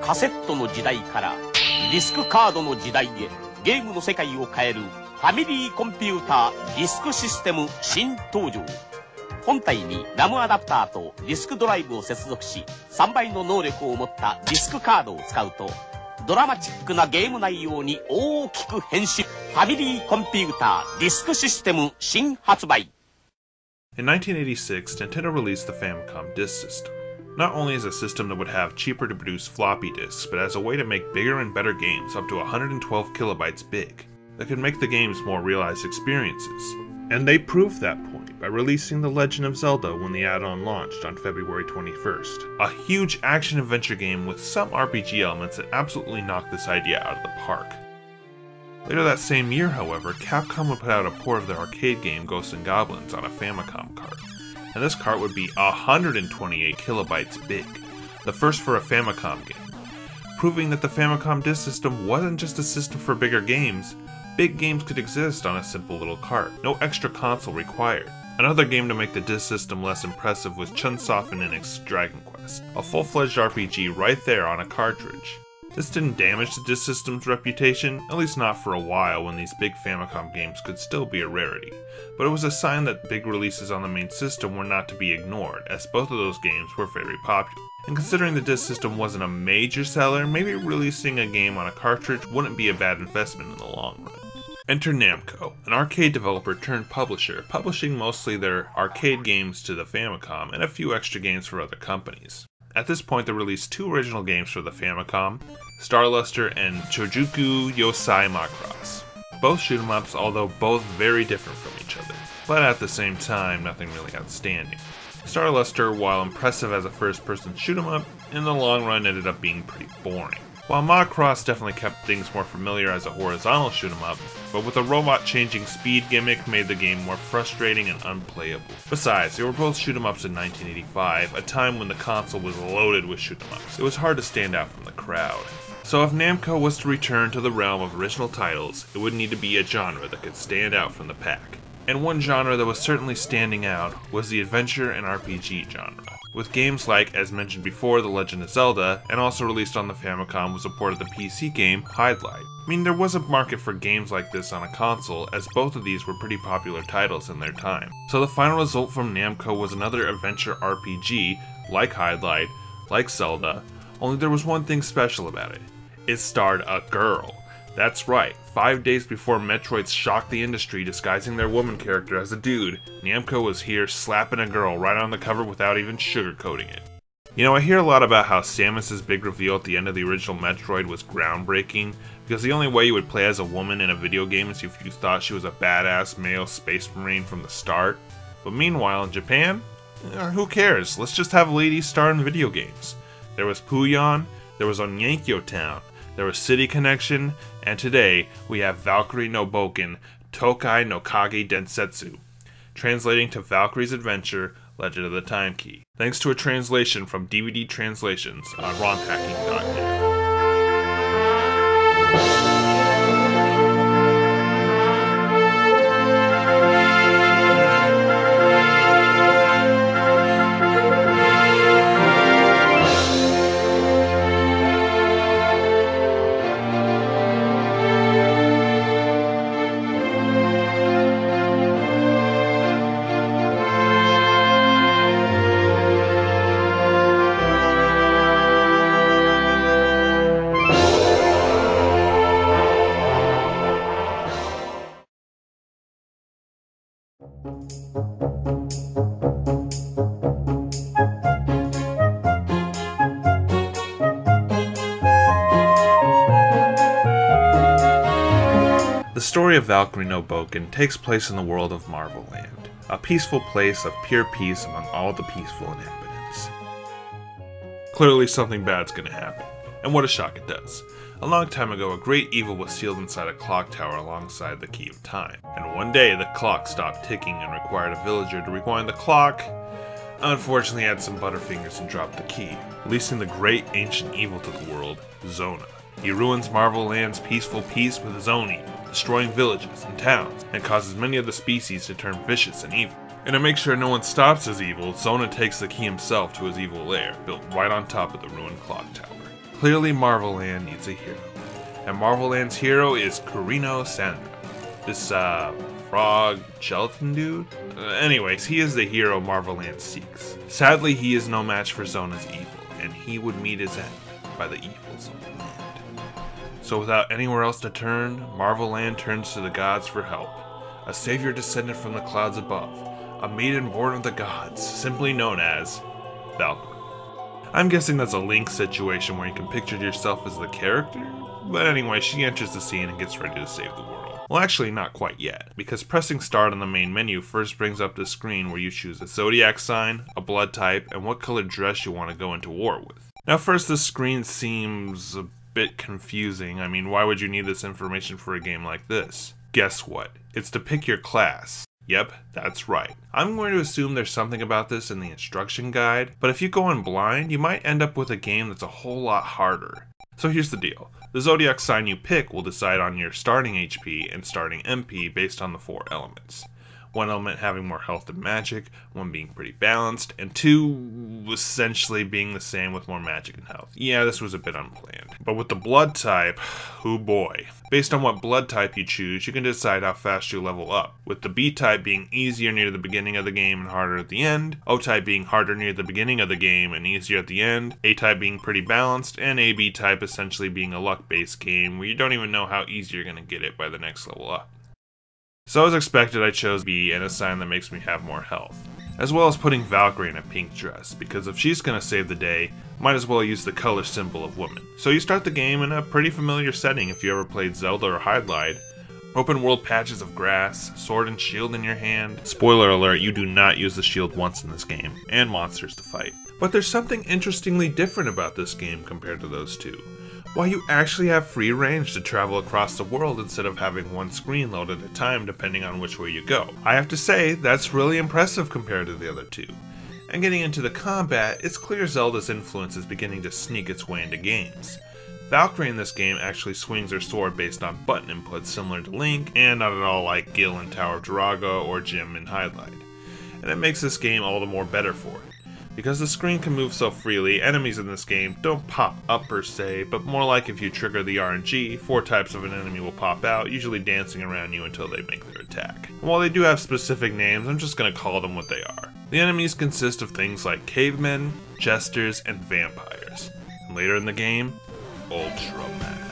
カセットの時代からディスクカードの時代へゲームの世界を変えるファミリーコンピューターディスクシステム新登場。本体にラムアダプターとディスクドライブを接続し、3倍の能力を持ったディスクカードを使うとドラマチックなゲーム内容に大きく変身。ファミリーコンピューターディスクシステム新発売。In 1986, Nintendo released the Famicom disk system, not only as a system that would have cheaper to produce floppy disks, but as a way to make bigger and better games up to 112 kilobytes big, that could make the games more realized experiences. And they proved that point by releasing The Legend of Zelda when the add-on launched on February 21st, a huge action-adventure game with some RPG elements that absolutely knocked this idea out of the park. Later that same year, however, Capcom would put out a port of their arcade game Ghosts and Goblins on a Famicom cart, and this cart would be 128 kilobytes big, the first for a Famicom game, proving that the Famicom disk system wasn't just a system for bigger games. Big games could exist on a simple little cart, no extra console required. Another game to make the disk system less impressive was Chunsoft and Enix's Dragon Quest, a full-fledged RPG right there on a cartridge. This didn't damage the disk system's reputation, at least not for a while when these big Famicom games could still be a rarity, but it was a sign that big releases on the main system were not to be ignored, as both of those games were very popular. And considering the disk system wasn't a major seller, maybe releasing a game on a cartridge wouldn't be a bad investment in the long run. Enter Namco, an arcade developer turned publisher, publishing mostly their arcade games to the Famicom and a few extra games for other companies. At this point, they released two original games for the Famicom, Starluster and Chojuku Yosai Macross. Both shoot-em-ups, although both very different from each other, but at the same time, nothing really outstanding. Starluster, while impressive as a first-person shoot-em-up, in the long run ended up being pretty boring. While Macross definitely kept things more familiar as a horizontal shoot-em-up, but with a robot-changing speed gimmick made the game more frustrating and unplayable. Besides, they were both shoot-em-ups in 1985, a time when the console was loaded with shoot-em-ups. It was hard to stand out from the crowd. So if Namco was to return to the realm of original titles, it would need to be a genre that could stand out from the pack. And one genre that was certainly standing out was the adventure and RPG genre, with games like, as mentioned before, The Legend of Zelda, and also released on the Famicom was a port of the PC game Hydlide. I mean, there was a market for games like this on a console, as both of these were pretty popular titles in their time. So the final result from Namco was another adventure RPG, like Hydlide, like Zelda, only there was one thing special about it. It starred a girl. That's right, 5 days before Metroid shocked the industry disguising their woman character as a dude, Namco was here slapping a girl right on the cover without even sugarcoating it. You know, I hear a lot about how Samus's big reveal at the end of the original Metroid was groundbreaking, because the only way you would play as a woman in a video game is if you thought she was a badass male space marine from the start. But meanwhile, in Japan, who cares? Let's just have ladies star in video games. There was Puyon, there was Onyenkyo Town, there was City Connection, and today we have Valkyrie no Boken, Toki no Kagi Densetsu, translating to Valkyrie's Adventure, Legend of the Time Key, thanks to a translation from DVD Translations on ROMHacking.net. The story of Valkyrie no Boken takes place in the world of Marvel Land, a peaceful place of pure peace among all the peaceful inhabitants. Clearly something bad's gonna happen, and what a shock it does. A long time ago, a great evil was sealed inside a clock tower alongside the Key of Time, and one day the clock stopped ticking and required a villager to rewind the clock. Unfortunately, he had some butterfingers and dropped the key, releasing the great ancient evil to the world, Zona. He ruins Marvel Land's peaceful peace with Zoni, destroying villages and towns, and causes many of the species to turn vicious and evil. And to make sure no one stops his evil, Zona takes the key himself to his evil lair, built right on top of the ruined clock tower. Clearly Marvel Land needs a hero. And Marvel Land's hero is Kurino Sandra. This, frog gelatin dude? Anyways, he is the hero Marvel Land seeks. Sadly, he is no match for Zona's evil, and he would meet his end by the evils of the land. So without anywhere else to turn, Marvel Land turns to the gods for help. A savior descended from the clouds above. A maiden born of the gods, simply known as Valkyrie. I'm guessing that's a Link situation where you can picture yourself as the character, but anyway, she enters the scene and gets ready to save the world. Well, actually not quite yet, because pressing start on the main menu first brings up the screen where you choose a zodiac sign, a blood type, and what colored dress you want to go into war with. Now first, this screen seems a bit confusing. I mean, why would you need this information for a game like this? Guess what? It's to pick your class. Yep, that's right. I'm going to assume there's something about this in the instruction guide, but if you go in blind, you might end up with a game that's a whole lot harder. So here's the deal. The zodiac sign you pick will decide on your starting HP and starting MP based on the 4 elements. One element having more health than magic, one being pretty balanced, and 2 essentially being the same with more magic and health. Yeah, this was a bit unplanned. But with the blood type, oh boy. Based on what blood type you choose, you can decide how fast you level up, with the B type being easier near the beginning of the game and harder at the end, O type being harder near the beginning of the game and easier at the end, A type being pretty balanced, and AB type essentially being a luck-based game where you don't even know how easy you're going to get it by the next level up. So as expected, I chose B and a sign that makes me have more health, as well as putting Valkyrie in a pink dress, because if she's gonna save the day, might as well use the color symbol of woman. So you start the game in a pretty familiar setting if you ever played Zelda or Hydlide. Open world patches of grass, sword and shield in your hand. Spoiler alert, you do not use the shield once in this game, and monsters to fight. But there's something interestingly different about this game compared to those two. Why, you actually have free range to travel across the world instead of having one screen load at a time depending on which way you go. I have to say, that's really impressive compared to the other two. And getting into the combat, it's clear Zelda's influence is beginning to sneak its way into games. Valkyrie in this game actually swings her sword based on button inputs similar to Link, and not at all like Gil in Tower of Drago or Jim in Hydlide. And it makes this game all the more better for it. Because the screen can move so freely, enemies in this game don't pop up per se, but more like if you trigger the RNG, 4 types of an enemy will pop out, usually dancing around you until they make their attack. And while they do have specific names, I'm just going to call them what they are. The enemies consist of things like cavemen, jesters, and vampires. And later in the game, Ultraman.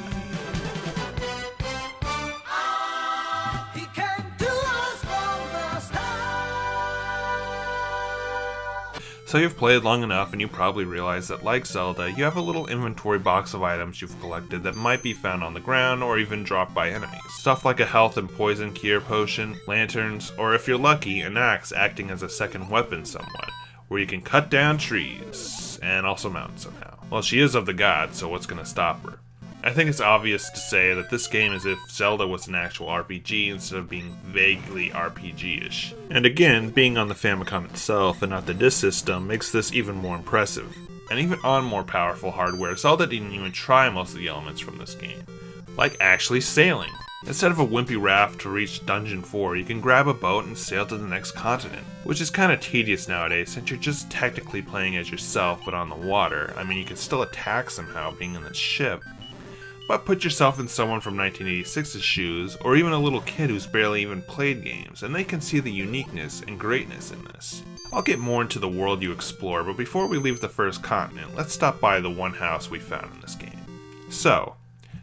So you've played long enough and you probably realize that like Zelda, you have a little inventory box of items you've collected that might be found on the ground or even dropped by enemies. Stuff like a health and poison cure potion, lanterns, or if you're lucky, an axe acting as a second weapon somewhat, where you can cut down trees, and also mount somehow. Well, she is of the gods, so what's gonna stop her? I think it's obvious to say that this game is if Zelda was an actual RPG instead of being vaguely RPG-ish. And again, being on the Famicom itself and not the disk system makes this even more impressive. And even on more powerful hardware, Zelda didn't even try most of the elements from this game. Like actually sailing. Instead of a wimpy raft to reach Dungeon 4, you can grab a boat and sail to the next continent. Which is kinda tedious nowadays since you're just technically playing as yourself but on the water. I mean, you can still attack somehow being in the ship. But put yourself in someone from 1986's shoes, or even a little kid who's barely even played games, and they can see the uniqueness and greatness in this. I'll get more into the world you explore, but before we leave the first continent, let's stop by the one house we found in this game. So,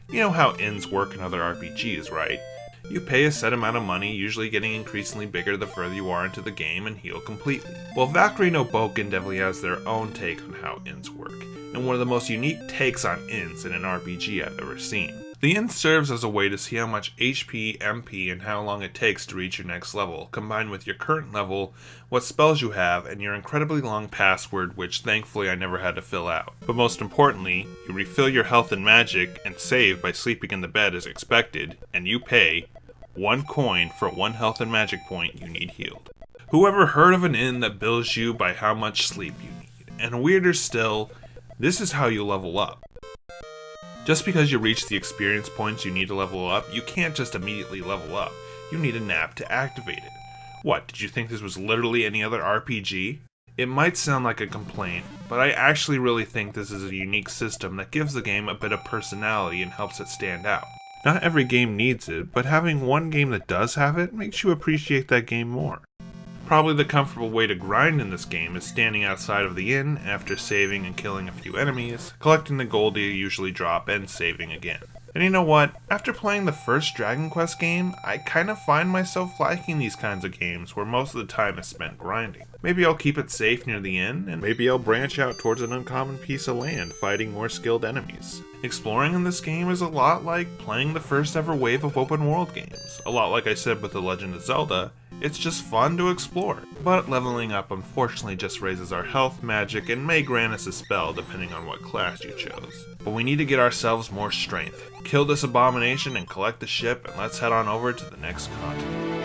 you know how inns work in other RPGs, right? You pay a set amount of money, usually getting increasingly bigger the further you are into the game, and heal completely. Well, Valkyrie no Boken definitely has their own take on how inns work, and one of the most unique takes on inns in an RPG I've ever seen. The inn serves as a way to see how much HP, MP, and how long it takes to reach your next level, combined with your current level, what spells you have, and your incredibly long password, which thankfully I never had to fill out. But most importantly, you refill your health and magic, and save by sleeping in the bed as expected, and you pay 1 coin for 1 health and magic point you need healed. Whoever heard of an inn that bills you by how much sleep you need? And weirder still, this is how you level up. Just because you reach the experience points you need to level up, you can't just immediately level up. You need a nap to activate it. What, did you think this was literally any other RPG? It might sound like a complaint, but I actually really think this is a unique system that gives the game a bit of personality and helps it stand out. Not every game needs it, but having one game that does have it makes you appreciate that game more. Probably the comfortable way to grind in this game is standing outside of the inn after saving and killing a few enemies, collecting the gold you usually drop, and saving again. And you know what? After playing the first Dragon Quest game, I kind of find myself liking these kinds of games where most of the time is spent grinding. Maybe I'll keep it safe near the inn, and maybe I'll branch out towards an uncommon piece of land fighting more skilled enemies. Exploring in this game is a lot like playing the first ever wave of open world games. A lot like I said with The Legend of Zelda, it's just fun to explore. But leveling up unfortunately just raises our health, magic, and may grant us a spell depending on what class you chose. But we need to get ourselves more strength. Kill this abomination and collect the ship, and let's head on over to the next continent.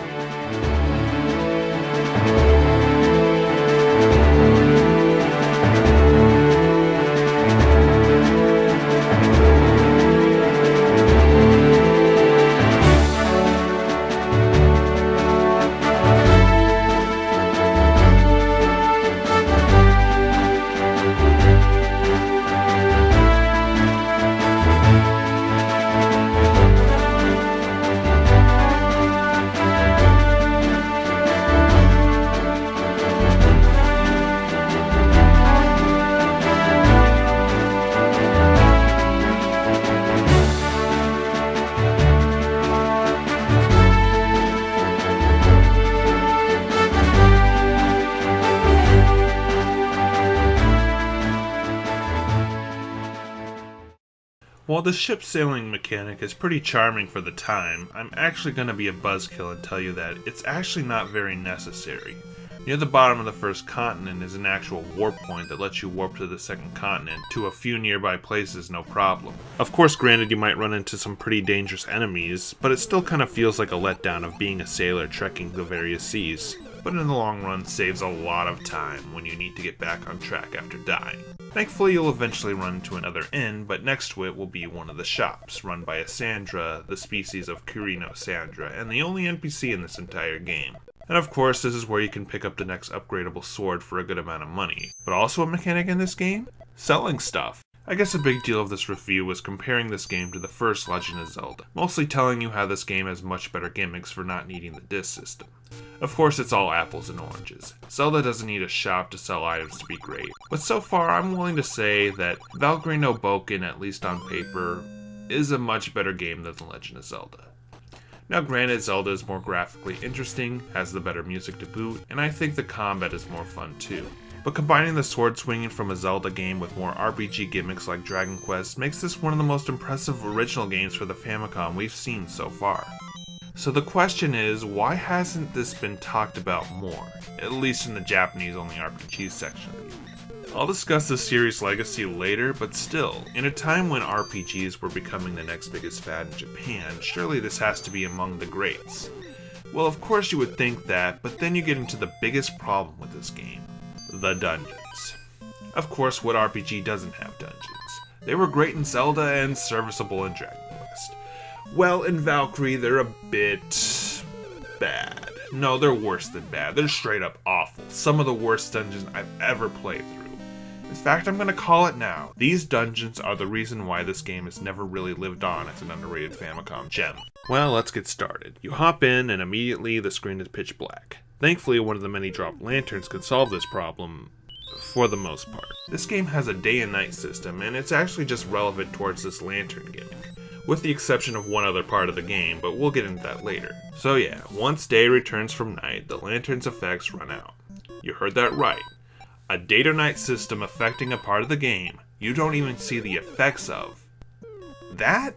While the ship sailing mechanic is pretty charming for the time, I'm actually going to be a buzzkill and tell you that it's actually not very necessary. Near the bottom of the first continent is an actual warp point that lets you warp to the second continent, to a few nearby places no problem. Of course, granted, you might run into some pretty dangerous enemies, but it still kind of feels like a letdown of being a sailor trekking the various seas. But in the long run, saves a lot of time when you need to get back on track after dying. Thankfully, you'll eventually run into another inn, but next to it will be one of the shops, run by a Sandra, the species of Kirino Sandra, and the only NPC in this entire game. And of course, this is where you can pick up the next upgradable sword for a good amount of money. But also a mechanic in this game? Selling stuff. I guess a big deal of this review was comparing this game to the first Legend of Zelda, mostly telling you how this game has much better gimmicks for not needing the disc system. Of course, it's all apples and oranges. Zelda doesn't need a shop to sell items to be great, but so far I'm willing to say that Valkyrie no Boken, at least on paper, is a much better game than The Legend of Zelda. Now granted, Zelda is more graphically interesting, has the better music to boot, and I think the combat is more fun too. But combining the sword swinging from a Zelda game with more RPG gimmicks like Dragon Quest makes this one of the most impressive original games for the Famicom we've seen so far. So the question is, why hasn't this been talked about more, at least in the Japanese-only RPG section of the game? I'll discuss the series' legacy later, but still, in a time when RPGs were becoming the next biggest fad in Japan, surely this has to be among the greats. Well, of course you would think that, but then you get into the biggest problem with this game. The dungeons. Of course, what RPG doesn't have dungeons? They were great in Zelda and serviceable in Dragon Quest. Well, in Valkyrie, they're a bit bad. No, they're worse than bad. They're straight up awful. Some of the worst dungeons I've ever played through. In fact, I'm gonna call it now. These dungeons are the reason why this game has never really lived on as an underrated Famicom gem. Well, let's get started. You hop in and immediately the screen is pitch black. Thankfully, one of the many dropped lanterns could solve this problem, for the most part. This game has a day and night system, and it's actually just relevant towards this lantern gimmick, with the exception of one other part of the game, but we'll get into that later. So yeah, once day returns from night, the lantern's effects run out. You heard that right. A day to night system affecting a part of the game you don't even see the effects of. That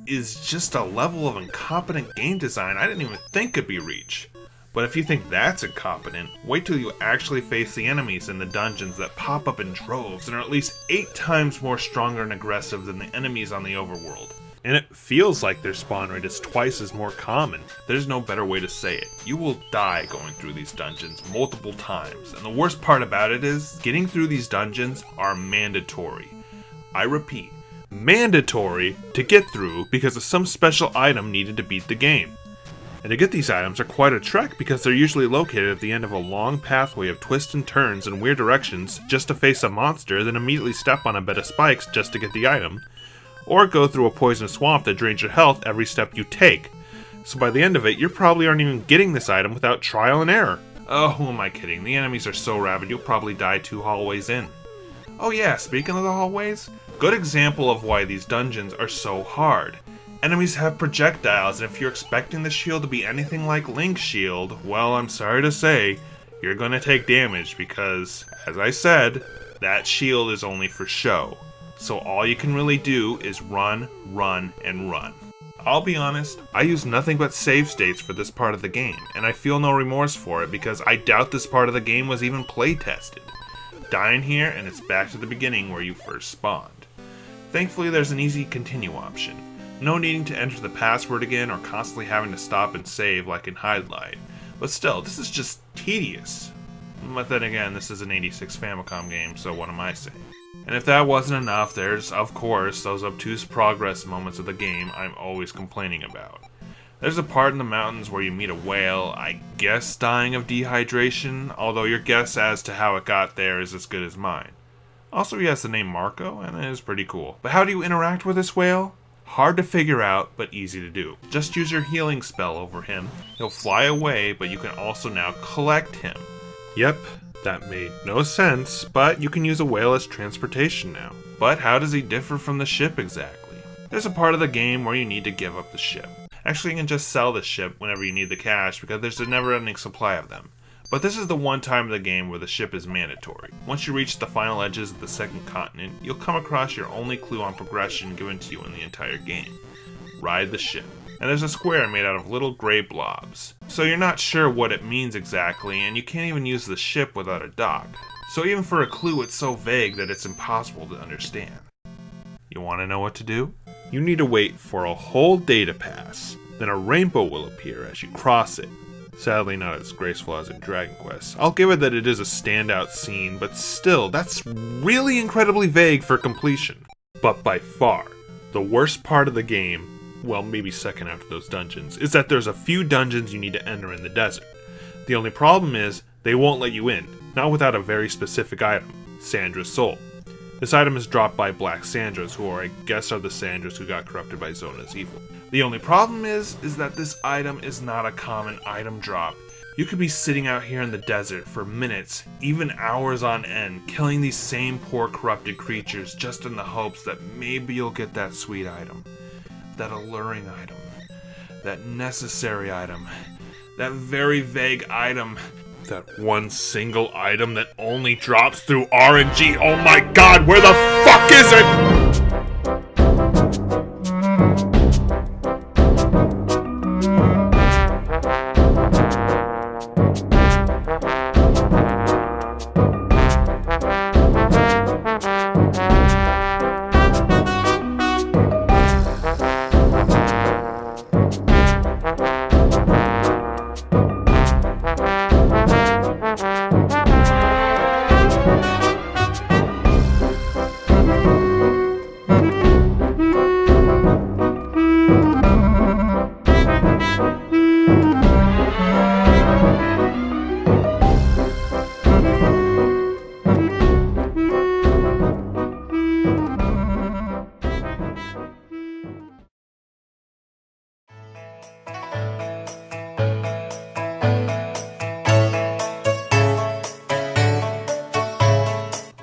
is just a level of incompetent game design I didn't even think could be reached. But if you think that's incompetent, wait till you actually face the enemies in the dungeons that pop up in droves and are at least 8 times more stronger and aggressive than the enemies on the overworld. And it feels like their spawn rate is twice as more common. There's no better way to say it. You will die going through these dungeons multiple times, and the worst part about it is, getting through these dungeons are mandatory. I repeat, mandatory to get through because of some special item needed to beat the game. And to get these items are quite a trek because they're usually located at the end of a long pathway of twists and turns in weird directions just to face a monster, then immediately step on a bed of spikes just to get the item, or go through a poisonous swamp that drains your health every step you take. So by the end of it, you probably aren't even getting this item without trial and error. Oh, who am I kidding? The enemies are so rabid you'll probably die 2 hallways in. Oh yeah, speaking of the hallways, good example of why these dungeons are so hard. Enemies have projectiles, and if you're expecting the shield to be anything like Link's shield, well, I'm sorry to say, you're gonna take damage because, as I said, that shield is only for show. So all you can really do is run, run, and run. I'll be honest, I use nothing but save states for this part of the game, and I feel no remorse for it because I doubt this part of the game was even play tested. Die in here, and it's back to the beginning where you first spawned. Thankfully, there's an easy continue option. No needing to enter the password again or constantly having to stop and save like in Highlight. But still, this is just tedious. But then again, this is an 86 Famicom game, so what am I saying? And if that wasn't enough, there's, of course, those obtuse progress moments of the game I'm always complaining about. There's a part in the mountains where you meet a whale, I guess dying of dehydration, although your guess as to how it got there is as good as mine. Also, he has the name Marco, and it is pretty cool. But how do you interact with this whale? Hard to figure out, but easy to do. Just use your healing spell over him. He'll fly away, but you can also now collect him. Yep, that made no sense, but you can use a whale as transportation now. But how does he differ from the ship exactly? There's a part of the game where you need to give up the ship. Actually, you can just sell the ship whenever you need the cash because there's a never-ending supply of them. But this is the one time of the game where the ship is mandatory. Once you reach the final edges of the second continent, you'll come across your only clue on progression given to you in the entire game. Ride the ship. And there's a square made out of little gray blobs. So you're not sure what it means exactly, and you can't even use the ship without a dock. So even for a clue, it's so vague that it's impossible to understand. You want to know what to do? You need to wait for a whole day to pass. Then a rainbow will appear as you cross it. Sadly not as graceful as in Dragon Quest. I'll give it that it is a standout scene, but still, that's really incredibly vague for completion. But by far, the worst part of the game, well maybe second after those dungeons, is that there's a few dungeons you need to enter in the desert. The only problem is, they won't let you in, not without a very specific item, Sandra's Soul. This item is dropped by Black Sandras, who I guess are the Sandras who got corrupted by Zona's evil. The only problem is that this item is not a common item drop. You could be sitting out here in the desert for minutes, even hours on end, killing these same poor corrupted creatures just in the hopes that maybe you'll get that sweet item. That alluring item. That necessary item. That very vague item. That one single item that only drops through RNG. Oh my god, where the fuck is it?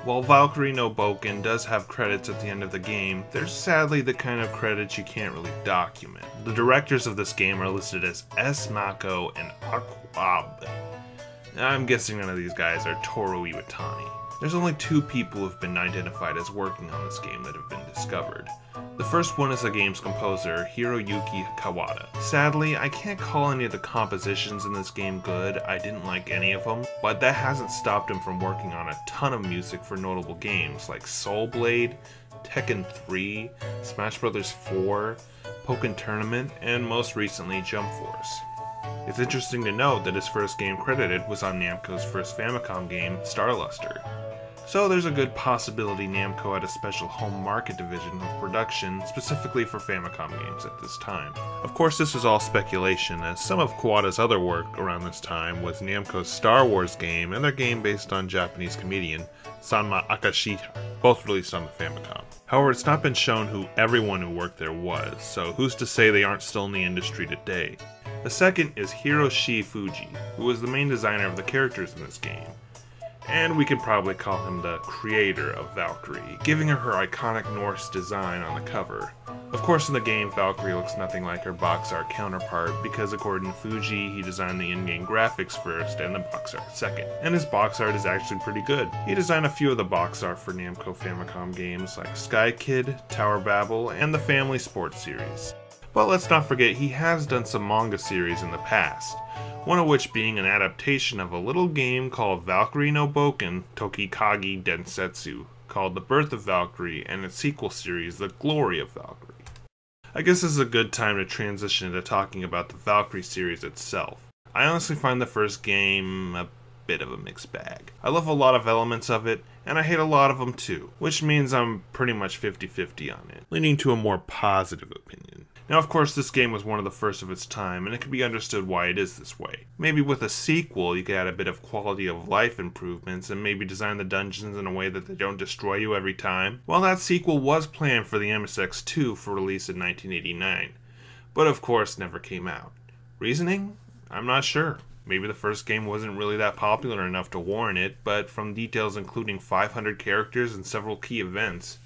While Valkyrie no Boken does have credits at the end of the game, they're sadly the kind of credits you can't really document. The directors of this game are listed as S. Mako and Aquab. I'm guessing none of these guys are Toru Iwatani. There's only 2 people who've been identified as working on this game that have been discovered. The first one is the game's composer, Hiroyuki Kawada. Sadly, I can't call any of the compositions in this game good, I didn't like any of them, but that hasn't stopped him from working on a ton of music for notable games like Soul Blade, Tekken 3, Smash Bros. 4, Boken Tournament, and most recently Jump Force. It's interesting to note that his first game credited was on Namco's first Famicom game, Star Luster. So there's a good possibility Namco had a special home market division of production specifically for Famicom games at this time. Of course, this was all speculation, as some of Kawada's other work around this time was Namco's Star Wars game and their game based on Japanese comedian Sanma Akashita, both released on the Famicom. However, it's not been shown who everyone who worked there was, so who's to say they aren't still in the industry today. The second is Hiroshi Fuji, who was the main designer of the characters in this game. And we could probably call him the creator of Valkyrie, giving her her iconic Norse design on the cover. Of course, in the game, Valkyrie looks nothing like her box art counterpart, because according to Fuji, he designed the in-game graphics first and the box art second. And his box art is actually pretty good. He designed a few of the box art for Namco Famicom games like Sky Kid, Tower Babel, and the Family Sports series. But let's not forget, he has done some manga series in the past, one of which being an adaptation of a little game called Valkyrie no Boken, Toki Kagi Densetsu, called The Birth of Valkyrie, and its sequel series, The Glory of Valkyrie. I guess this is a good time to transition into talking about the Valkyrie series itself. I honestly find the first game a bit of a mixed bag. I love a lot of elements of it, and I hate a lot of them too, which means I'm pretty much 50-50 on it, leaning to a more positive opinion. Now, of course, this game was one of the first of its time, and it can be understood why it is this way. Maybe with a sequel, you could add a bit of quality of life improvements, and maybe design the dungeons in a way that they don't destroy you every time. Well, that sequel was planned for the MSX2 for release in 1989, but of course never came out. Reasoning? I'm not sure. Maybe the first game wasn't really that popular enough to warrant it, but from details including 500 characters and several key events,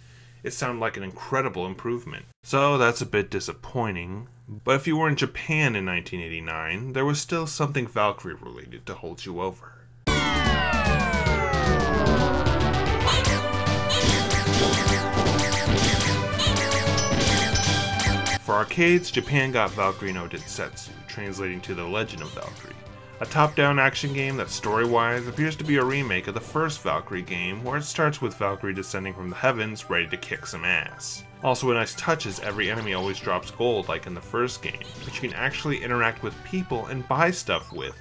it sounded like an incredible improvement. So that's a bit disappointing, but if you were in Japan in 1989, there was still something Valkyrie related to hold you over. For arcades, Japan got Valkyrie no Densetsu, translating to The Legend of Valkyrie. A top-down action game that story-wise appears to be a remake of the first Valkyrie game, where it starts with Valkyrie descending from the heavens ready to kick some ass. Also a nice touch is every enemy always drops gold like in the first game, which you can actually interact with people and buy stuff with.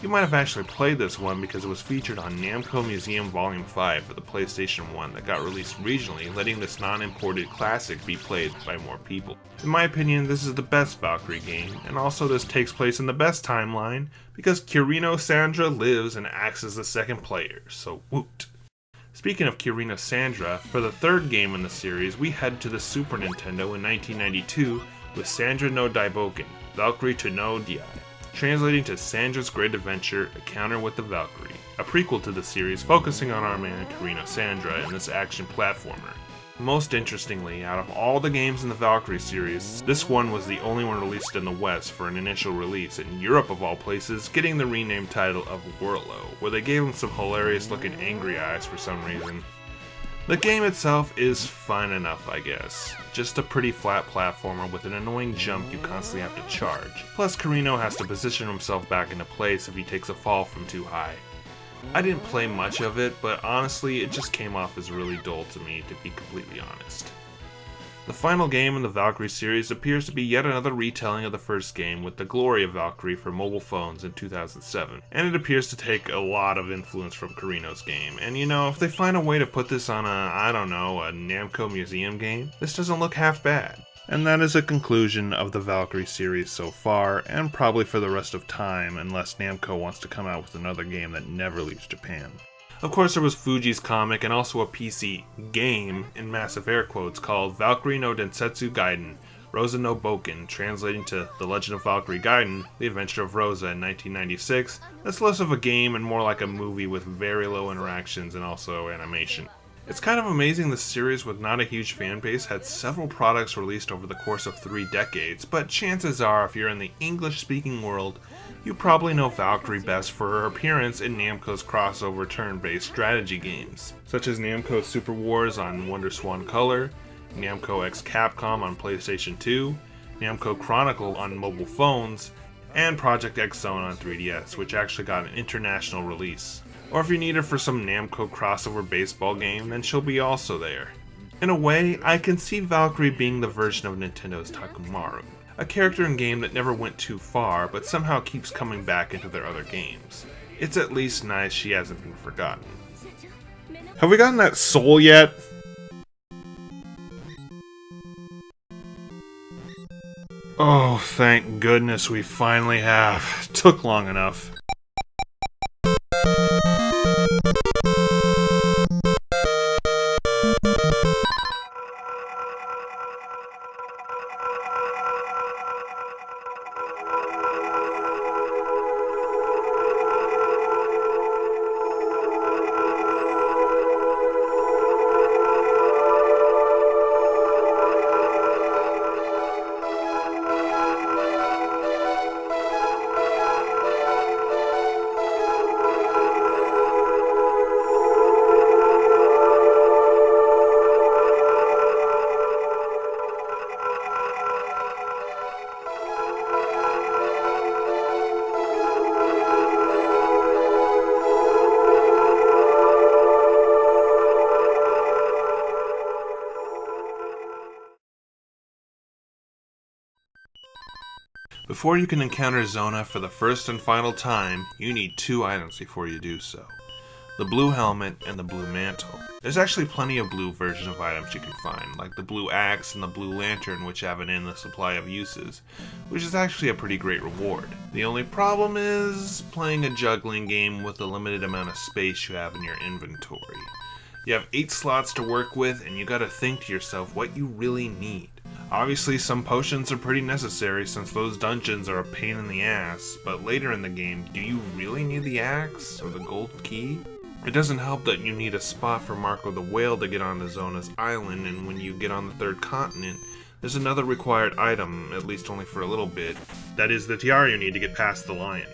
You might have actually played this one because it was featured on Namco Museum Volume 5 for the PlayStation 1 that got released regionally, letting this non-imported classic be played by more people. In my opinion, this is the best Valkyrie game, and also this takes place in the best timeline, because Kirino Sandra lives and acts as the second player, so woot! Speaking of Kirino Sandra, for the third game in the series, we head to the Super Nintendo in 1992 with Sandra no Daiboken, Valkyrie to no Dai, translating to Sandra's Great Adventure, Encounter with the Valkyrie, a prequel to the series focusing on our man Kirino Sandra in this action platformer. Most interestingly, out of all the games in the Valkyrie series, this one was the only one released in the West for an initial release, in Europe of all places, getting the renamed title of Whirlo, where they gave him some hilarious looking angry eyes for some reason. The game itself is fun enough, I guess. Just a pretty flat platformer with an annoying jump you constantly have to charge. Plus, Kirino has to position himself back into place if he takes a fall from too high. I didn't play much of it, but honestly, it just came off as really dull to me, to be completely honest. The final game in the Valkyrie series appears to be yet another retelling of the first game with The Glory of Valkyrie for mobile phones in 2007, and it appears to take a lot of influence from Kirino's game, and you know, if they find a way to put this on a Namco Museum game, this doesn't look half bad. And that is a conclusion of the Valkyrie series so far, and probably for the rest of time, unless Namco wants to come out with another game that never leaves Japan. Of course, there was Fuji's comic and also a PC game, in massive air quotes, called Valkyrie no Densetsu Gaiden, Rosa no Boken, translating to The Legend of Valkyrie Gaiden, The Adventure of Rosa in 1996. That's less of a game and more like a movie with very low interactions and also animation. It's kind of amazing this series with not a huge fan base had several products released over the course of 3 decades, but chances are if you're in the English-speaking world, you probably know Valkyrie best for her appearance in Namco's crossover turn-based strategy games, such as Namco Super Wars on WonderSwan Color, Namco X Capcom on PlayStation 2, Namco Chronicle on mobile phones, and Project X Zone on 3DS, which actually got an international release. Or if you need her for some Namco crossover baseball game, then she'll be also there. In a way, I can see Valkyrie being the version of Nintendo's Takumaru, a character in game that never went too far, but somehow keeps coming back into their other games. It's at least nice she hasn't been forgotten. Have we gotten that soul yet? Oh, thank goodness we finally have. It took long enough. Before you can encounter Zona for the first and final time, you need 2 items before you do so. The blue helmet and the blue mantle. There's actually plenty of blue version of items you can find, like the blue axe and the blue lantern, which have an endless supply of uses, which is actually a pretty great reward. The only problem is playing a juggling game with the limited amount of space you have in your inventory. You have 8 slots to work with, and you gotta think to yourself what you really need. Obviously, some potions are pretty necessary since those dungeons are a pain in the ass, but later in the game, do you really need the axe or the gold key? It doesn't help that you need a spot for Marco the Whale to get onto Zona's island, and when you get on the 3rd continent, there's another required item, at least only for a little bit. That is the tiara you need to get past the lion,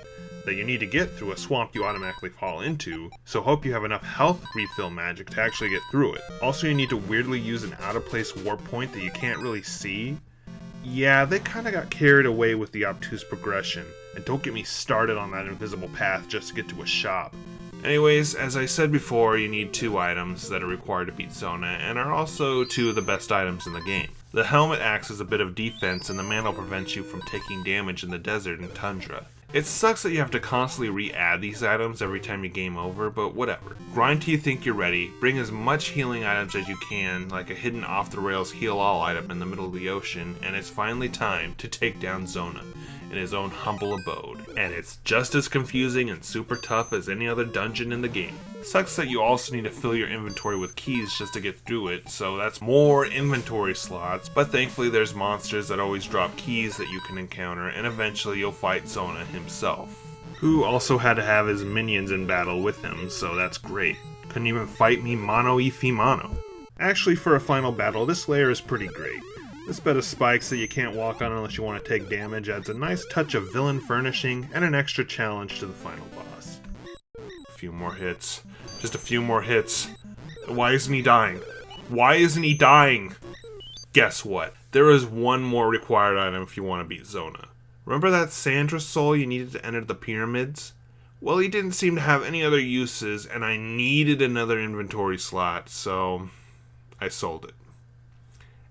that you need to get through a swamp you automatically fall into, so hope you have enough health refill magic to actually get through it. Also, you need to weirdly use an out-of-place warp point that you can't really see. Yeah, they kinda got carried away with the obtuse progression, and don't get me started on that invisible path just to get to a shop. Anyways, as I said before, you need 2 items that are required to beat Zona, and are also 2 of the best items in the game. The helmet acts as a bit of defense, and the mantle prevents you from taking damage in the desert and tundra. It sucks that you have to constantly re-add these items every time you game over, but whatever. Grind till you think you're ready, bring as much healing items as you can, like a hidden off-the-rails heal-all item in the middle of the ocean, and it's finally time to take down Zona in his own humble abode. And it's just as confusing and super tough as any other dungeon in the game. Sucks that you also need to fill your inventory with keys just to get through it, so that's more inventory slots, but thankfully there's monsters that always drop keys that you can encounter, and eventually you'll fight Zona himself, who also had to have his minions in battle with him, so that's great. Couldn't even fight me mano y mano. Actually, for a final battle, this layer is pretty great. This bed of spikes that you can't walk on unless you want to take damage adds a nice touch of villain furnishing and an extra challenge to the final boss. A few more hits. Just a few more hits. Why isn't he dying? Why isn't he dying? Guess what? There is one more required item if you want to beat Zona. Remember that Sandra soul you needed to enter the pyramids? Well, he didn't seem to have any other uses, and I needed another inventory slot, so I sold it.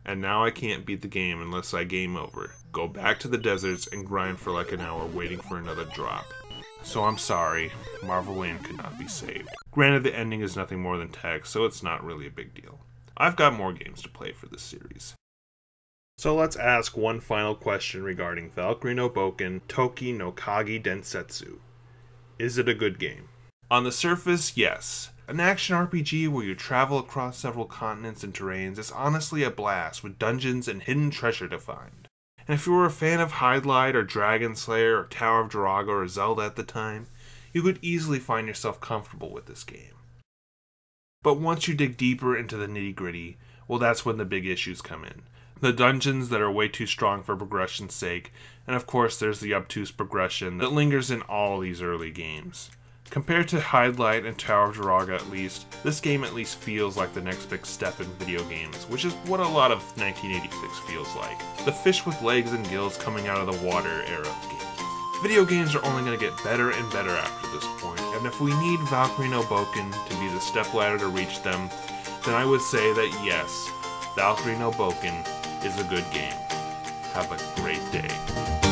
And now I can't beat the game unless I game over, go back to the deserts, and grind for like an hour waiting for another drop. So I'm sorry, Marvel Land could not be saved. Granted, the ending is nothing more than text, so it's not really a big deal. I've got more games to play for this series. So let's ask one final question regarding Valkyrie no Boken, Toki no Kagi Densetsu. Is it a good game? On the surface, yes. An action RPG where you travel across several continents and terrains is honestly a blast with dungeons and hidden treasure to find. And if you were a fan of Hydlide or Dragon Slayer or Tower of Draga or Zelda at the time, you could easily find yourself comfortable with this game. But once you dig deeper into the nitty-gritty, well, that's when the big issues come in. The dungeons that are way too strong for progression's sake, and of course there's the obtuse progression that lingers in all these early games. Compared to Hydlide and Tower of Draga at least, this game at least feels like the next big step in video games, which is what a lot of 1986 feels like. The fish with legs and gills coming out of the water era of games. Video games are only going to get better and better after this point, and if we need Valkyrie no Boken to be the stepladder to reach them, then I would say that yes, Valkyrie no Boken is a good game. Have a great day.